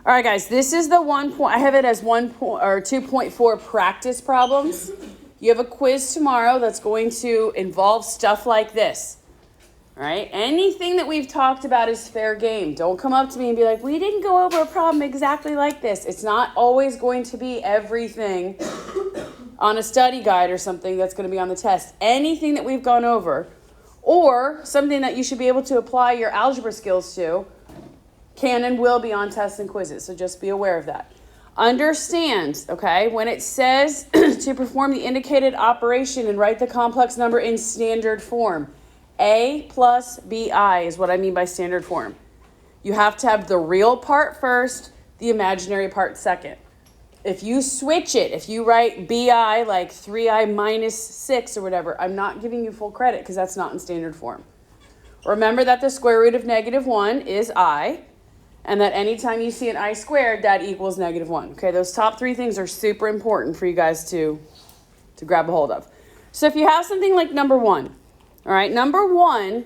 All right, guys, this is the 1 point. I have it as 2.4 practice problems. You have a quiz tomorrow that's going to involve stuff like this. All right, anything that we've talked about is fair game. Don't come up to me and be like, we didn't go over a problem exactly like this. It's not always going to be everything on a study guide or something that's going to be on the test. Anything that we've gone over or something that you should be able to apply your algebra skills to can and will be on tests and quizzes, so just be aware of that. Understand, okay, when it says to perform the indicated operation and write the complex number in standard form, A plus BI is what I mean by standard form. You have to have the real part first, the imaginary part second. If you switch it, if you write BI like 3i minus 6 or whatever, I'm not giving you full credit because that's not in standard form. Remember that the square root of -1 is I, and that anytime you see an I squared, that equals -1. Okay, those top three things are super important for you guys to grab a hold of. So if you have something like number 1, all right, number 1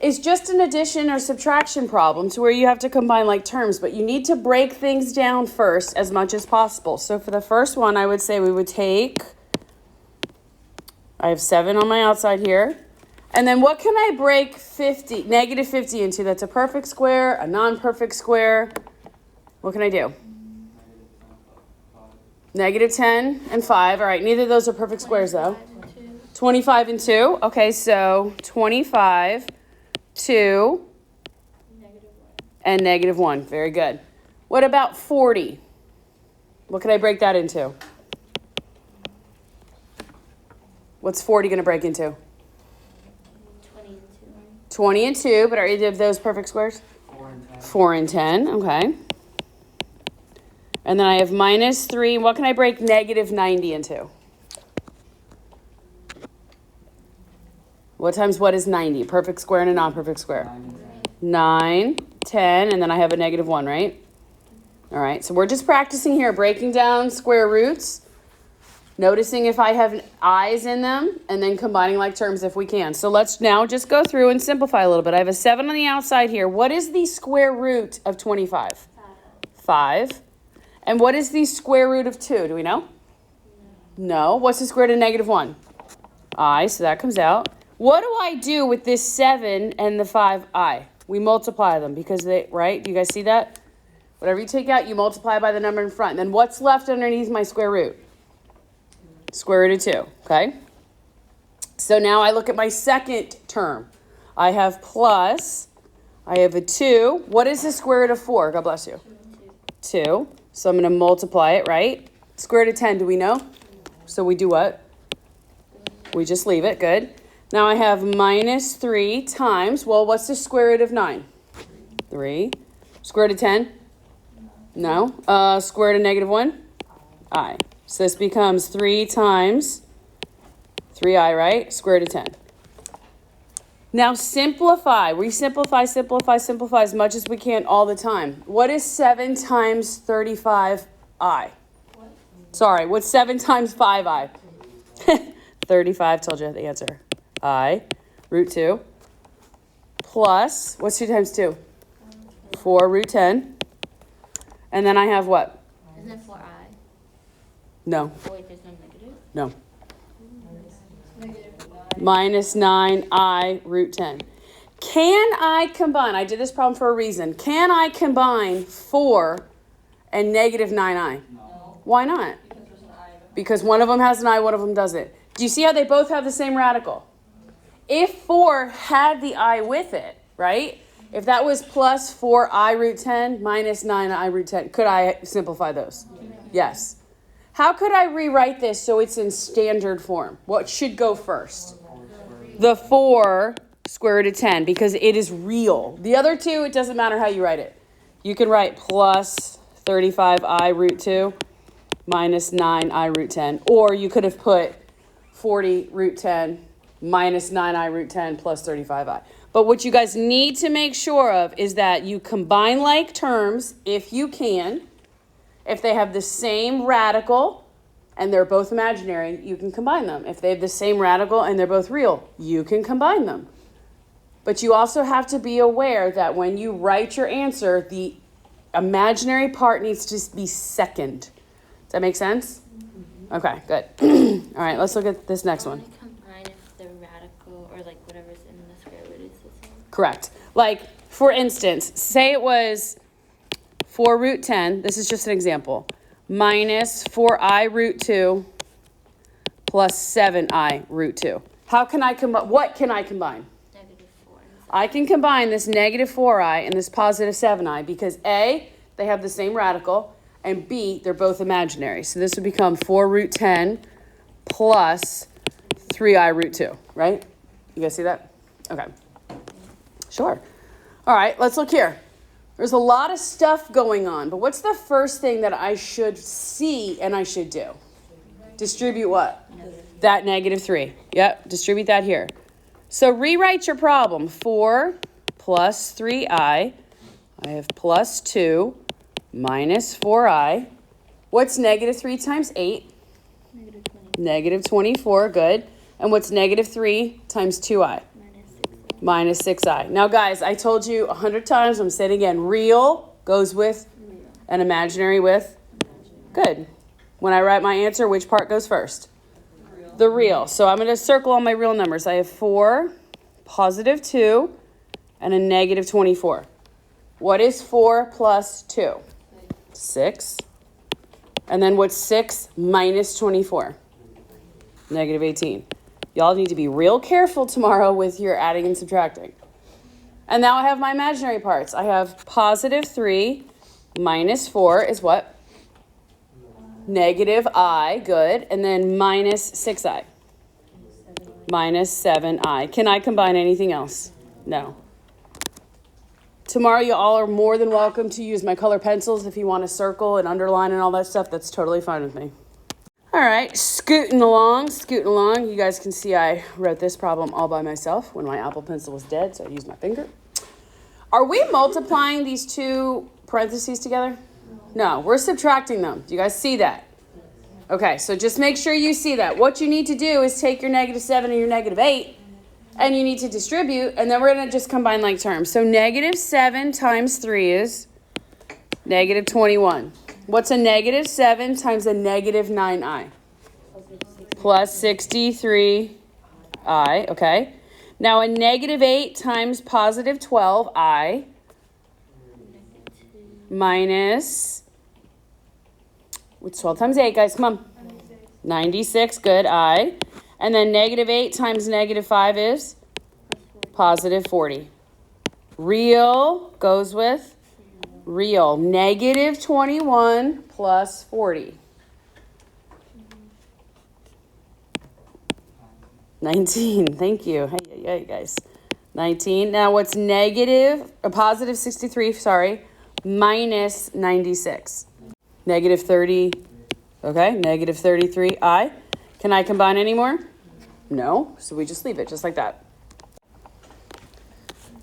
is just an addition or subtraction problem to where you have to combine like terms, but you need to break things down first as much as possible. So for the first one, I would say we would take, I have 7 on my outside here. And then what can I break -50 into? That's a perfect square, a non-perfect square. What can I do? -10 and 5. All right, neither of those are perfect squares though. 25 and 2. Okay, so 25, 2, and -1. Very good. What about 40? What can I break that into? What's 40 going to break into? 20 and 2, but are either of those perfect squares? 4 and 10. 4 and 10, okay. And then I have -3. What can I break -90 into? What times what is 90? Perfect square and a non-perfect square. 9, 10, and then I have a -1, right? All right, so we're just practicing here, breaking down square roots, noticing if I have i's in them, and then combining like terms if we can. So let's now just go through and simplify a little bit. I have a 7 on the outside here. What is the square root of 25? 5. And what is the square root of 2? Do we know? No. What's the square root of -1? I, so that comes out. What do I do with this 7 and the 5i? We multiply them because they, right? Do you guys see that? Whatever you take out, you multiply by the number in front. Then what's left underneath my square root? Square root of 2, okay? So now I look at my second term. I have plus, I have a 2. What is the square root of 4? God bless you. 2. So I'm going to multiply it, right? Square root of 10, do we know? So we do what? We just leave it, good. Now I have -3 times, well, what's the square root of 9? 3. Square root of 10? No. Square root of -1? I. So this becomes 3 times 3i, right? Square root of 10. Now simplify. We simplify as much as we can all the time. What is 7 times 35i? Sorry, what's 7 times 5i? 35, told you the answer. I, root 2, plus, what's 2 times 2? 4 root 10. And then I have what? Isn't it 4i? No. Oh, wait, there's no negative? No. -9i root 10. Can I combine? I did this problem for a reason. Can I combine 4 and -9i? No. Why not? Because one of them has an I, one of them doesn't. Do you see how they both have the same radical? If 4 had the I with it, right? If that was plus 4i root 10 minus 9i root 10, could I simplify those? Yes. How could I rewrite this so it's in standard form? What should go first? The 4 square root of 10, because it is real. The other two, it doesn't matter how you write it. You can write plus 35i root 2 minus 9i root 10. Or you could have put 40 root 10 minus 9i root 10 plus 35i. But what you guys need to make sure of is that you combine like terms if you can. If they have the same radical and they're both imaginary, you can combine them. If they have the same radical and they're both real, you can combine them. But you also have to be aware that when you write your answer, the imaginary part needs to be second. Does that make sense? Okay, good. All right, let's look at this next one. I combine if the radical or like whatever's in the square root is the same. Correct. Like, for instance, say it was 4 root 10. This is just an example. Minus 4i root 2 plus 7i root 2. How can I combine? What can I combine? -4. I can combine this negative 4i and this positive 7i because A, they have the same radical, and B, they're both imaginary. So this would become 4 root 10 plus 3i root 2, right? You guys see that? Okay. Sure. All right, let's look here. There's a lot of stuff going on, but what's the first thing that I should see and I should do? Distribute what? That -3. Yep, distribute that here. So rewrite your problem. 4 plus 3i. I have plus 2 minus 4i. What's -3 times 8? -24, good. And what's -3 times 2i? Minus 6i. Now, guys, I told you 100 times, I'm saying it again, real goes with and imaginary with? Good. When I write my answer, which part goes first? The real. So I'm going to circle all my real numbers. I have 4, positive 2, and a -24. What is 4 plus 2? 6. And then what's 6 minus 24? -18. Y'all need to be real careful tomorrow with your adding and subtracting. And now I have my imaginary parts. I have positive 3 minus 4 is what? -I, good. And then minus 6i. Minus 7i. Can I combine anything else? No. Tomorrow you all are more than welcome to use my color pencils if you want to circle and underline and all that stuff. That's totally fine with me. All right, scooting along. You guys can see I wrote this problem all by myself when my Apple Pencil was dead, so I used my finger. Are we multiplying these two parentheses together? No, we're subtracting them. Do you guys see that? Okay, so just make sure you see that. What you need to do is take your -7 and your -8, and you need to distribute, and then we're going to just combine like terms. So -7 times 3 is -21. What's a -7 times a -9i? Plus 63i, okay. Now a -8 times positive 12i minus, what's 12 times 8, guys? Come on. 96, good, I. And then -8 times -5 is positive 40. Real goes with real. -21 plus 40. 19. Thank you. Hey, guys. 19. Now what's positive 63, sorry, minus 96? -30. Okay, -33i. Can I combine any more? No. So we just leave it just like that.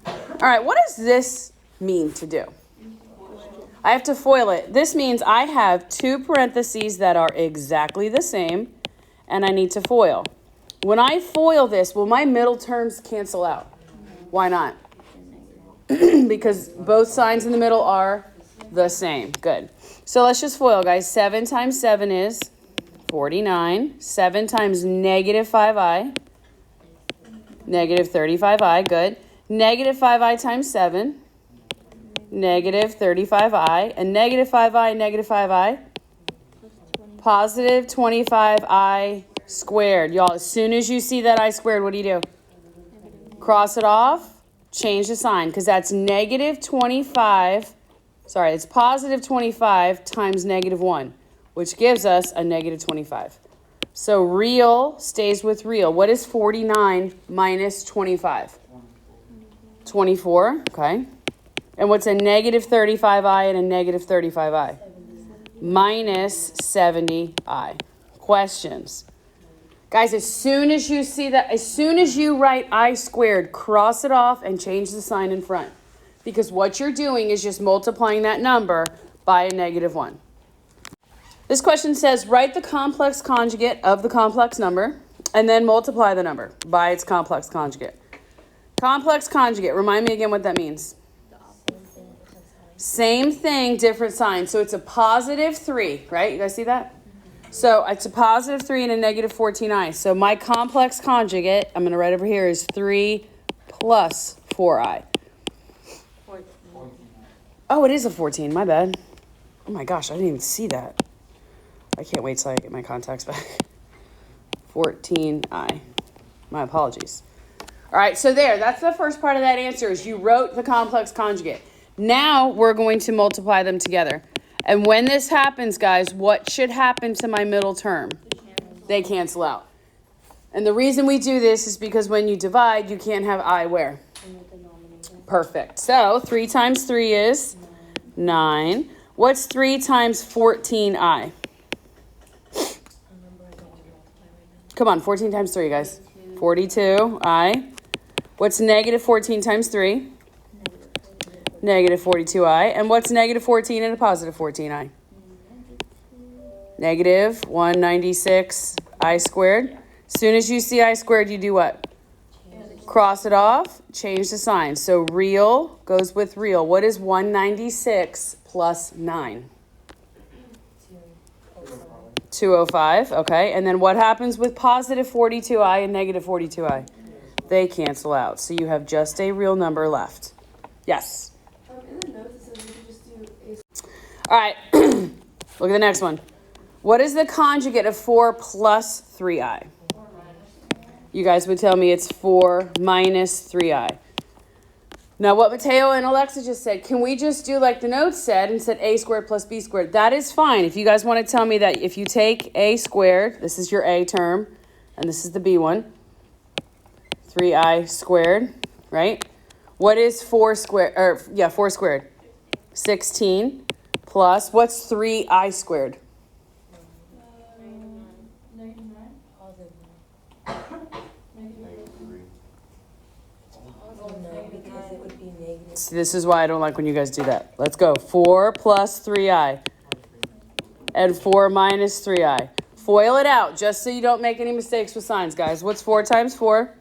All right, what does this mean to do? I have to FOIL it. This means I have two parentheses that are exactly the same, and I need to FOIL. When I FOIL this, will my middle terms cancel out? Why not? Because both signs in the middle are the same. Good. So let's just FOIL, guys. 7 times 7 is 49. 7 times -5i. -35i. Good. -5i times 7. -35i. And -5i, -5i. Positive 25i squared. Y'all, as soon as you see that I squared, what do? Cross it off. Change the sign, because that's -25. Sorry, it's positive 25 times -1, which gives us a -25. So real stays with real. What is 49 minus 25? 24, okay. And what's a -35i and a -35i? Minus 70i. Questions? Guys, as soon as you see that, as soon as you write I squared, cross it off and change the sign in front. Because what you're doing is just multiplying that number by a -1. This question says, write the complex conjugate of the complex number and then multiply the number by its complex conjugate. Complex conjugate, remind me again what that means. Same thing, different sign. So it's a positive 3, right? You guys see that? So it's a positive 3 and a negative 14i. So my complex conjugate, I'm going to write over here, is 3 plus 4i. 14. Oh, it is a 14. My bad. Oh my gosh, I didn't even see that. I can't wait till I get my contacts back. 14i. My apologies. All right, so there. That's the first part of that answer is you wrote the complex conjugate. Now we're going to multiply them together. And when this happens, guys, what should happen to my middle term? They cancel out. And the reason we do this is because when you divide, you can't have I where? Perfect. So 3 times 3 is 9. What's 3 times 14i? Come on, 14 times 3, guys. 42i. What's negative 14 times 3? Negative 42i. And what's negative 14 and a positive 14i? Negative 196i squared. As soon as you see I squared, you do what? Cross it off, change the sign. So real goes with real. What is 196 plus 9? 205, okay. And then what happens with positive 42i and negative 42i? They cancel out. So you have just a real number left. Yes? In the notes, it says we could just do a... All right. Look at the next one. What is the conjugate of 4 plus 3i? You guys would tell me it's 4 minus 3i. Now, what Mateo and Alexa just said, can we just do like the notes said and said a squared plus b squared? That is fine. If you guys want to tell me that if you take a squared, this is your a term, and this is the b one, 3i squared, right? What is 4 squared? 4 squared. 16 plus, what's 3i squared? This is why I don't like when you guys do that. Let's go. 4 plus 3i and 4 minus 3i. Foil it out just so you don't make any mistakes with signs, guys. What's 4 times 4?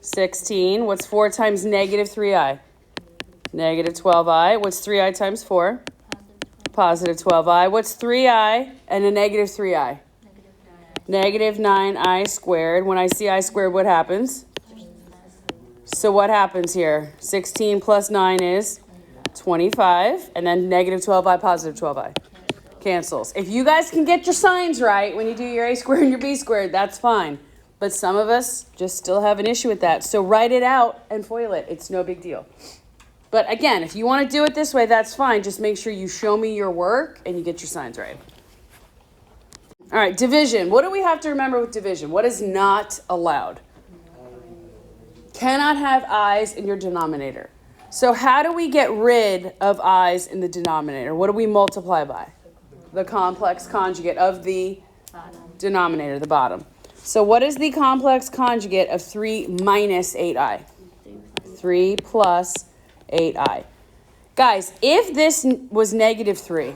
16. What's 4 times negative 3i? Negative 12i. What's 3i times 4? Positive 12i. What's 3i and a negative 3i? Negative 9i squared. When I see I squared, what happens? So what happens here? 16 plus 9 is 25. And then negative 12i, positive 12i. Cancels. If you guys can get your signs right when you do your a squared and your b squared, that's fine. But some of us just still have an issue with that. So write it out and foil it. It's no big deal. But again, if you want to do it this way, that's fine. Just make sure you show me your work and you get your signs right. All right, division. What do we have to remember with division? What is not allowed? Cannot have i's in your denominator. So how do we get rid of i's in the denominator? What do we multiply by? The complex conjugate of the denominator, the bottom. So what is the complex conjugate of 3 minus 8i? 3 plus 8i. Guys, if this was negative 3,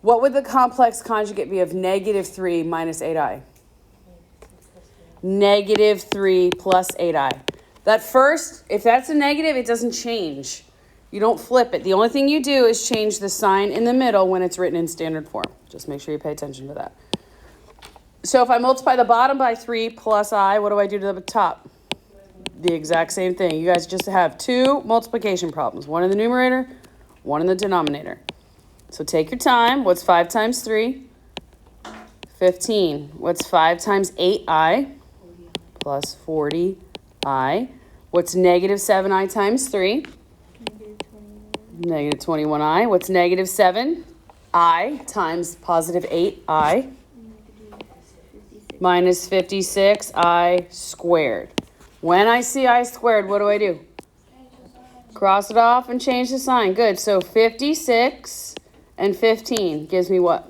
what would the complex conjugate be of negative 3 minus 8i? Negative 3 plus 8i. That first, if that's a negative, it doesn't change. You don't flip it. The only thing you do is change the sign in the middle when it's written in standard form. Just make sure you pay attention to that. So if I multiply the bottom by 3 plus I, what do I do to the top? The exact same thing. You guys just have 2 multiplication problems. One in the numerator, one in the denominator. So take your time. What's 5 times 3? 15. What's 5 times 8i? Plus 40i. What's negative 7i times 3? Negative 21i. What's negative 7i times positive 8i? Minus 56i squared. When I see I squared, what do? Cross it off and change the sign. Good. So 56 and 15 gives me what?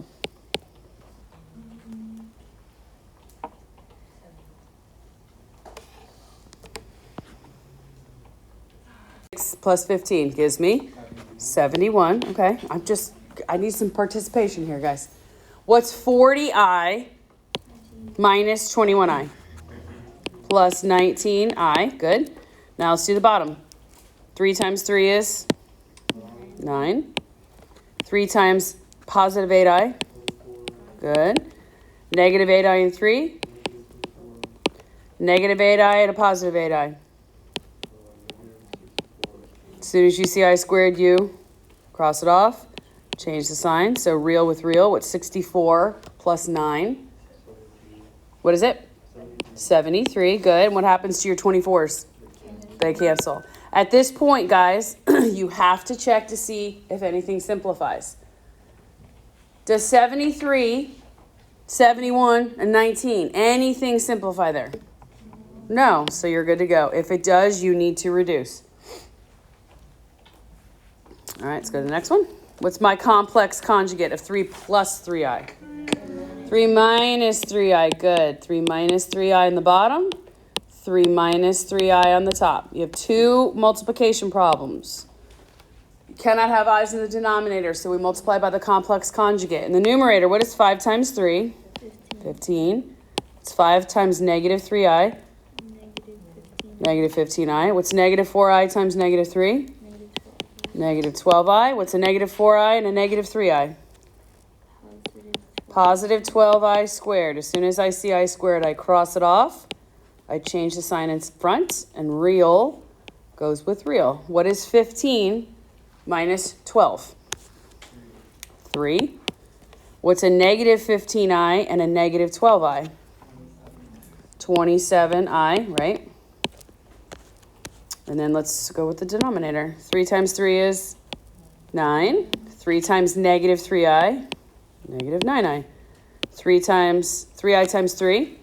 Plus 15 gives me 71. Okay. I need some participation here, guys. What's 40i minus 21i? Plus 19i. Good. Now let's do the bottom. 3 times 3 is 9. 3 times positive 8i. Good. Negative 8i and 3. Negative 8i and a positive 8i. As soon as you see I squared, you cross it off. Change the sign. So real with real. What's 64 plus 9? What is it? 73. Good. And what happens to your 24s? They cancel. At this point, guys, you have to check to see if anything simplifies. Does 73, 71, and 19, anything simplify there? No. So you're good to go. If it does, you need to reduce. All right, let's go to the next one. What's my complex conjugate of 3 plus 3i? 3 minus 3i, good. 3 minus 3i on the bottom, 3 minus 3i on the top. You have two multiplication problems. You cannot have i's in the denominator, so we multiply by the complex conjugate. In the numerator, what is 5 times 3? 15. It's 5 times negative 3i. Negative 15i. What's negative 4i times negative 3? Negative 12i. What's a negative 4i and a negative 3i? Positive 12i squared. As soon as I see I squared, I cross it off. I change the sign in front, and real goes with real. What is 15 minus 12? 3. What's a negative 15i and a negative 12i? 27i, right? And then let's go with the denominator. 3 times 3 is 9. 3 times negative 3i, negative 9i. 3 times 3i times 3,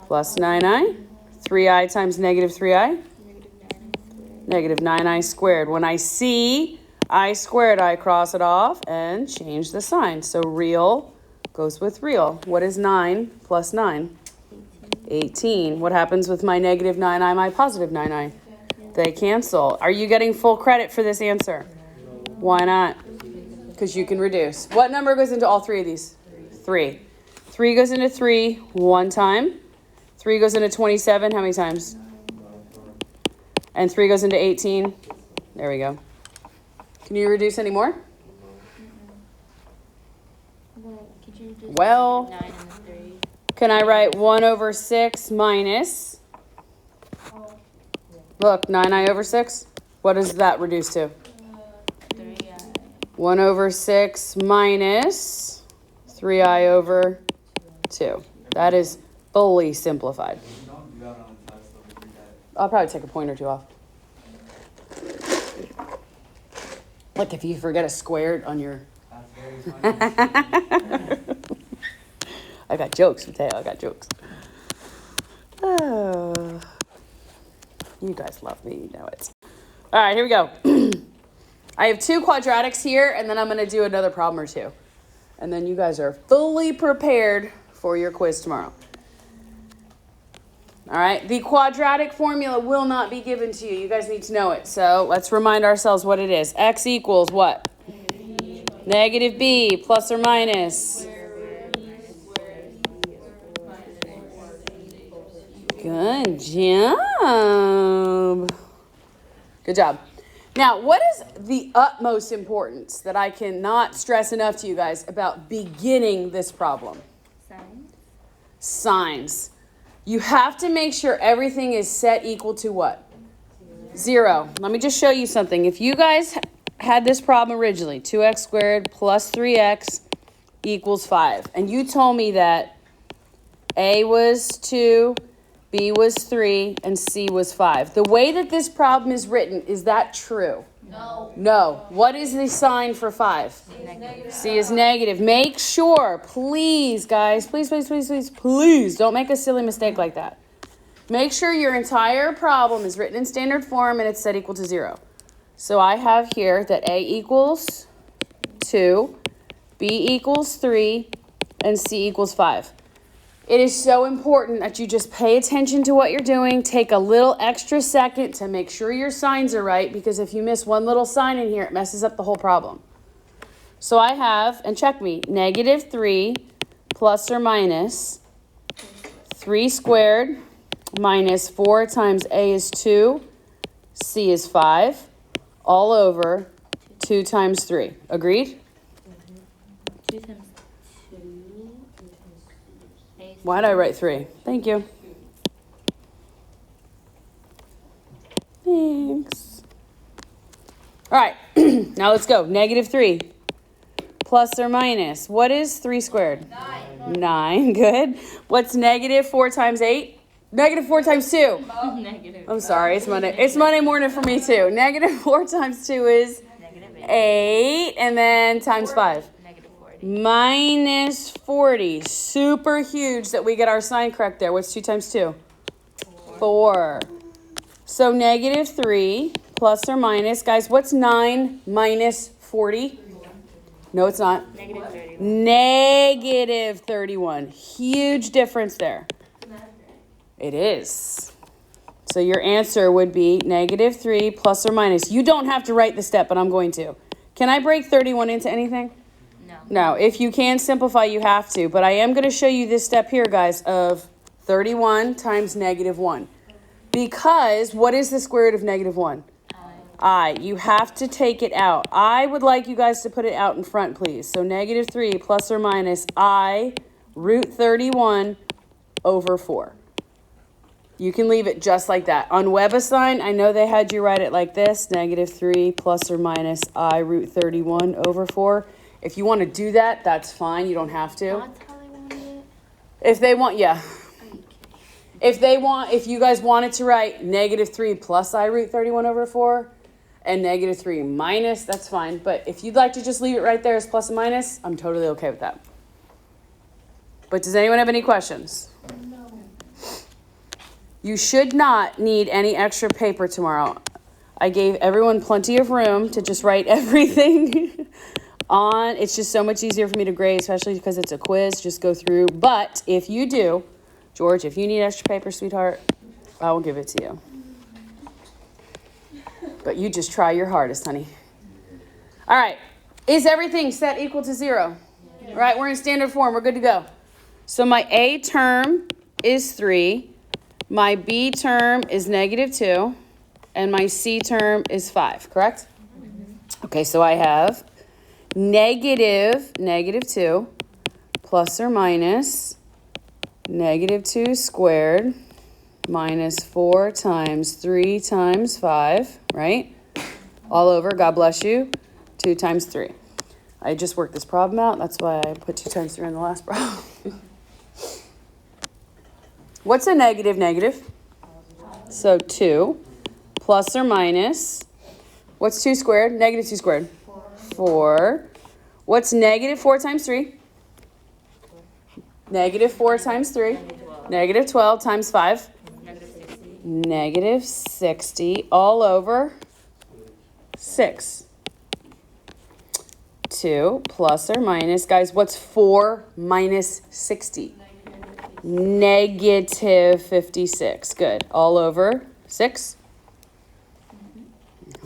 plus 9i. 3i times negative 3i, negative 9i squared. When I see I squared, I cross it off and change the sign. So real goes with real. What is 9 plus 9? 18. What happens with my negative 9i, my positive 9i? They cancel. Are you getting full credit for this answer? Why not? Because you can reduce. What number goes into all three of these? 3. 3 goes into 3 one time. 3 goes into 27 how many times? And 3 goes into 18. There we go. Can you reduce any more? Well, 9 and 3. can I write 1 over 6 minus? Look, 9i over 6. What does that reduce to? 3i. 1 over 6 minus 3i over 2. That is fully simplified. I'll probably take a point or two off. Like if you forget a squared on your... I got jokes, Mateo. I got jokes. Oh. You guys love me, you know it. All right, here we go. I have 2 quadratics here, and then I'm going to do another problem or 2. And then you guys are fully prepared for your quiz tomorrow. All right, the quadratic formula will not be given to you. You guys need to know it. So let's remind ourselves what it is. X equals what? Negative b plus or minus. Good job. Good job. Now, what is the utmost importance that I cannot stress enough to you guys about beginning this problem? Signs. Signs. You have to make sure everything is set equal to what? 0. Let me just show you something. If you guys had this problem originally, 2x squared plus 3x equals 5, and you told me that a was 2, B was 3, and C was 5. The way that this problem is written, is that true? No. No. What is the sign for 5? C is negative. Make sure, please, guys, please, please, please, please, please, don't make a silly mistake like that. Make sure your entire problem is written in standard form and it's set equal to 0. So I have here that A equals 2, B equals 3, and C equals 5. It is so important that you just pay attention to what you're doing. Take a little extra second to make sure your signs are right, because if you miss one little sign in here, it messes up the whole problem. So I have, and check me, negative 3 plus or minus 3 squared minus 4 times A is 2, C is 5, all over 2 times 3. Agreed? 2 times 2. Why'd I write 3? Thank you. Thanks. All right, now let's go. Negative 3 plus or minus. What is 3 squared? 9. 9, good. What's negative 4 times 8? Negative 4 times 2. Negative. I'm sorry, it's Monday. It's Monday morning for me too. Negative 4 times 2 is Negative 8, and then times 5. Negative 40. Minus 40. Super huge that we get our sign correct there. What's 2 times 2? 4. So negative 3 plus or minus. Guys, what's 9 minus 40? No, it's not. Negative 30. Negative 31. Huge difference there. It is. So your answer would be negative 3 plus or minus. You don't have to write the step, but I'm going to. Can I break 31 into anything? No. No. If you can simplify, you have to. But I am going to show you this step here, guys, of 31 times negative 1. Because what is the square root of negative 1? I. You have to take it out. I would like you guys to put it out in front, please. So negative 3 plus or minus I root 31 over 4. You can leave it just like that. On WebAssign, I know they had you write it like this. Negative 3 plus or minus I root 31 over 4. If you want to do that, that's fine. You don't have to. That's how they wanted it? If they want, yeah. Are you kidding? If you guys wanted to write negative 3 plus I root 31 over 4 and negative 3 minus, that's fine. But if you'd like to just leave it right there as plus and minus, I'm totally okay with that. But does anyone have any questions? No. You should not need any extra paper tomorrow. I gave everyone plenty of room to just write everything on. It's just so much easier for me to grade, especially because it's a quiz. Just go through. But if you do, George, if you need extra paper, sweetheart, I will give it to you. But you just try your hardest, honey. All right. Is everything set equal to 0? Yeah. Right, we're in standard form. We're good to go. So my A term is 3. My B term is negative 2. And my C term is 5, correct? Mm-hmm. Okay, so I have negative 2 plus or minus negative 2 squared minus 4 times 3 times 5, right? All over, God bless you, 2 times 3. I just worked this problem out. That's why I put 2 times 3 in the last problem. What's a negative? So 2 plus or minus, what's 2 squared? Negative 2 squared. 4. What's negative 4 times 3? Negative 4 times 3. Negative 12 times 5. Negative 60 all over 6. 2 plus or minus, guys, what's 4 minus 60? Negative 56. Good. All over 6.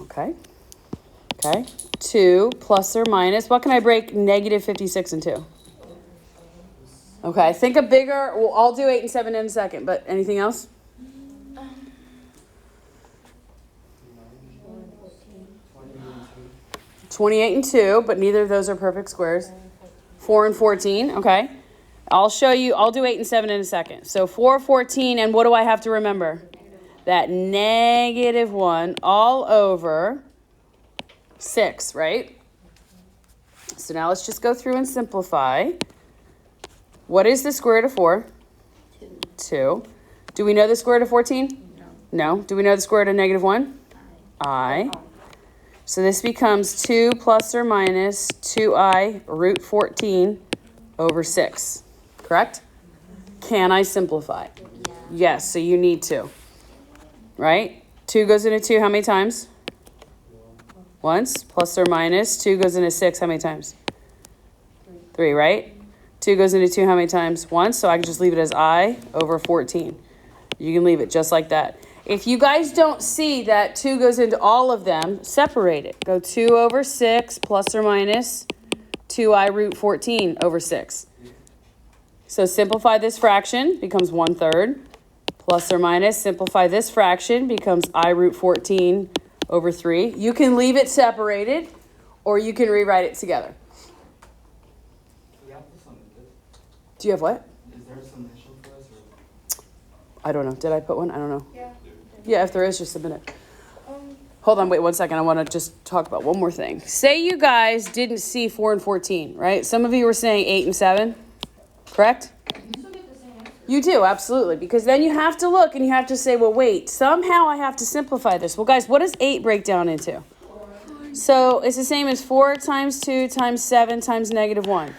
Okay. 2 plus or minus, what can I break negative 56 into? Okay, think of bigger. Well, I'll do 8 and 7 in a second, but anything else? 28 and 2, but neither of those are perfect squares. 4 and 14, okay. I'll show you, I'll do 8 and 7 in a second. So 4, 14, and what do I have to remember? That negative 1 all over 6, right? So now let's just go through and simplify. What is the square root of 4? 2. Do we know the square root of 14? No. Do we know the square root of negative 1? I. So this becomes 2 plus or minus 2i root 14 over 6. Correct? Can I simplify? Yeah. Yes, so you need to. Right? 2 goes into 2 how many times? Once. Plus or minus 2 goes into 6 how many times? 3, right? 2 goes into 2 how many times? Once. So I can just leave it as I over 14. You can leave it just like that. If you guys don't see that 2 goes into all of them, separate it. Go 2 over 6 plus or minus 2i root 14 over 6. So simplify this fraction, becomes 1/3. Plus or minus, simplify this fraction, becomes I root 14 over 3. You can leave it separated, Or you can rewrite it together. We have to submit this. Do you have what? Is there a submission for us or? I don't know. Did I put one? I don't know. Yeah. Yeah, if there is, just submit it. Hold on, wait 1 second. I want to just talk about one more thing. Say you guys didn't see 4 and 14, right? Some of you were saying 8 and 7, correct? You still get the same answer. You do, absolutely. Because then you have to look and you have to say, well, wait, somehow I have to simplify this. Well, guys, what does 8 break down into? So it's the same as 4 times 2 times 7 times -1.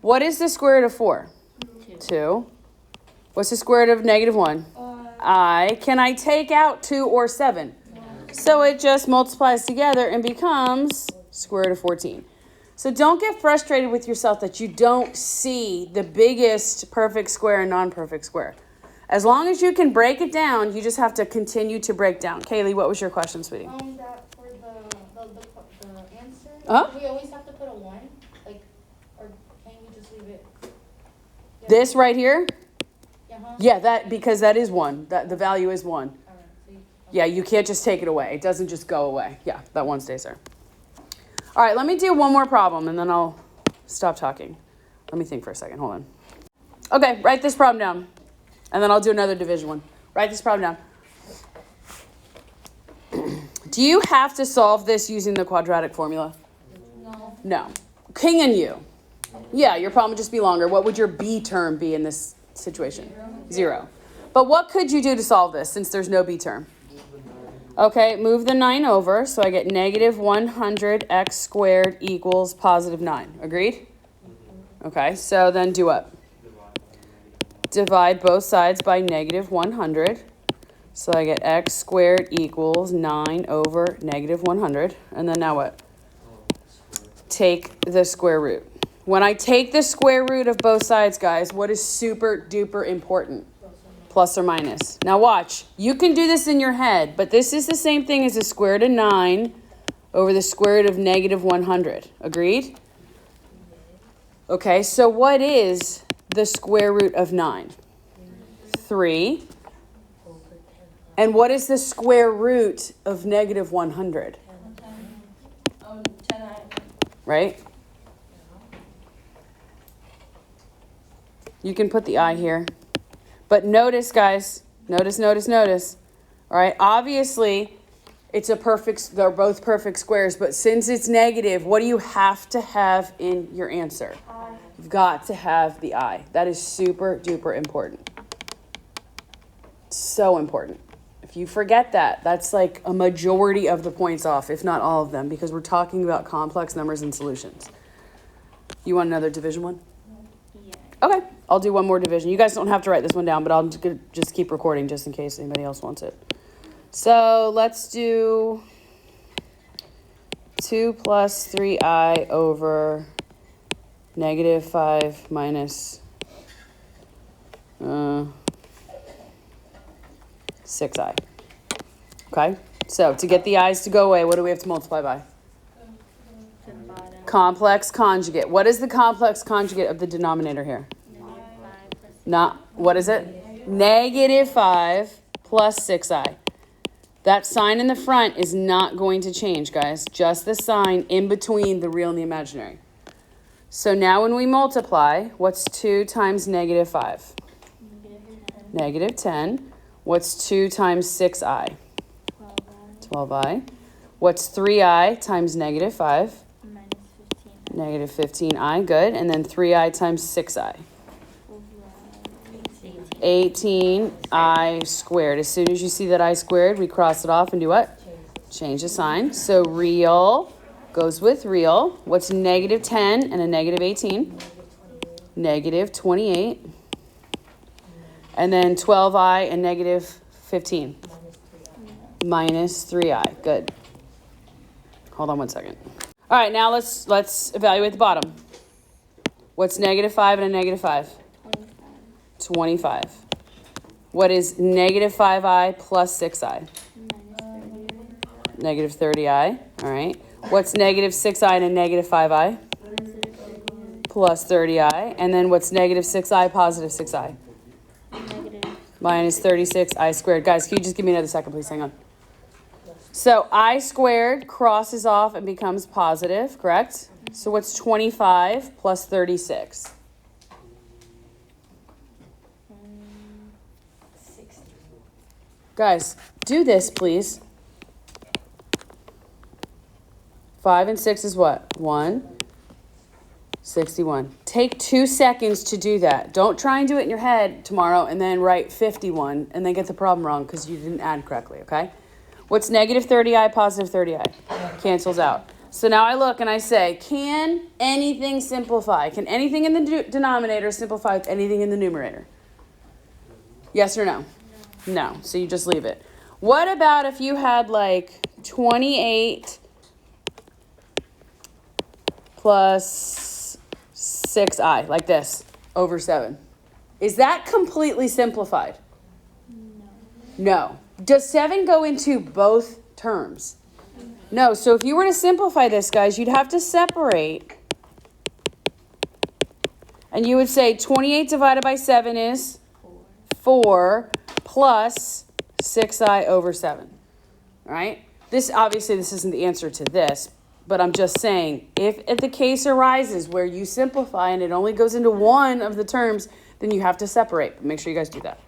What is the square root of 4? 2. What's the square root of -1? Can I take out 2 or 7? So it just multiplies together and becomes square root of 14. So don't get frustrated with yourself that you don't see the biggest perfect square and non-perfect square. As long as you can break it down, you just have to continue to break down. Kaylee, what was your question, sweetie? That for the answer, Uh-huh. we always have to put a 1, like, or can you just leave it? Yeah. This right here? Uh-huh. Yeah, that because that is 1. That the value is 1. All right, so Yeah, you can't just take it away. It doesn't just go away. Yeah, that 1 stays there. All right, let me do one more problem and then I'll stop talking. Let me think for a second. Hold on. Okay, write this problem down. And then I'll do another division one. Write this problem down. Do you have to solve this using the quadratic formula? No. No. King and you. Yeah, your problem would just be longer. What would your B term be in this situation? 0. But what could you do to solve this since there's no B term? Okay, move the 9 over, so I get -100x squared equals +9. Agreed? Okay, so then do what? Divide both sides by -100. So I get x squared equals 9 over -100. And then now what? Take the square root. When I take the square root of both sides, guys, what is super duper important? Plus or minus. Now watch. You can do this in your head, but this is the same thing as the square root of 9 over the square root of -100. Agreed? Okay, so what is the square root of 9? 3. And what is the square root of -100? 10. Right? You can put the I here. But notice, guys, notice. All right, obviously, it's a perfect, they're both perfect squares, but since it's negative, what do you have to have in your answer? You've got to have the I. That is super duper important. So important. If you forget that, that's like a majority of the points off, if not all of them, because we're talking about complex numbers and solutions. You want another division one? Yeah. Okay, I'll do one more division. You guys don't have to write this one down, but I'll just keep recording just in case anybody else wants it. So let's do 2 plus 3i over -5 minus 6i. Okay, so to get the i's to go away, what do we have to multiply by? The bottom. Complex conjugate. What is the complex conjugate of the denominator here? -5 plus Not, what is it? -5 plus 6i. That sign in the front is not going to change, guys. Just the sign in between the real and the imaginary. So now when we multiply, what's 2 times -5? -10. What's 2 times 6i? 12i. What's 3i times -5? -15i. Good. And then 3i times 6i. 18i squared. As soon as you see that I squared, we cross it off and do what? Change the sign. So real goes with real. What's -10 and a -18? -28. And then 12i and -15. -3i. Good. Hold on 1 second. All right, now let's evaluate the bottom. What's -5 and a -5? 25. What is -5i plus 6i? -30i. All right. What's -6i and a -5i? Plus 30i. And then what's -6i positive 6i? Minus 36i squared. Guys, can you just give me another second, please? Hang on. So I squared crosses off and becomes positive, correct? So what's 25 plus 36? 60. Guys, do this, please. 5 and 6 is what? 161. Take 2 seconds to do that. Don't try and do it in your head tomorrow and then write 51 and then get the problem wrong because you didn't add correctly, okay? What's negative 30i, positive 30i? Cancels out. So now I look and I say, can anything simplify? Can anything in the denominator simplify with anything in the numerator? Yes or no? No. So you just leave it. What about if you had like 28 plus 6i, like this, over 7? Is that completely simplified? No. Does 7 go into both terms? No. So if you were to simplify this, guys, you'd have to separate. And you would say 28 divided by 7 is 4 plus 6i over 7. All right? This, obviously, this isn't the answer to this, but I'm just saying, if the case arises where you simplify and it only goes into one of the terms, then you have to separate. Make sure you guys do that.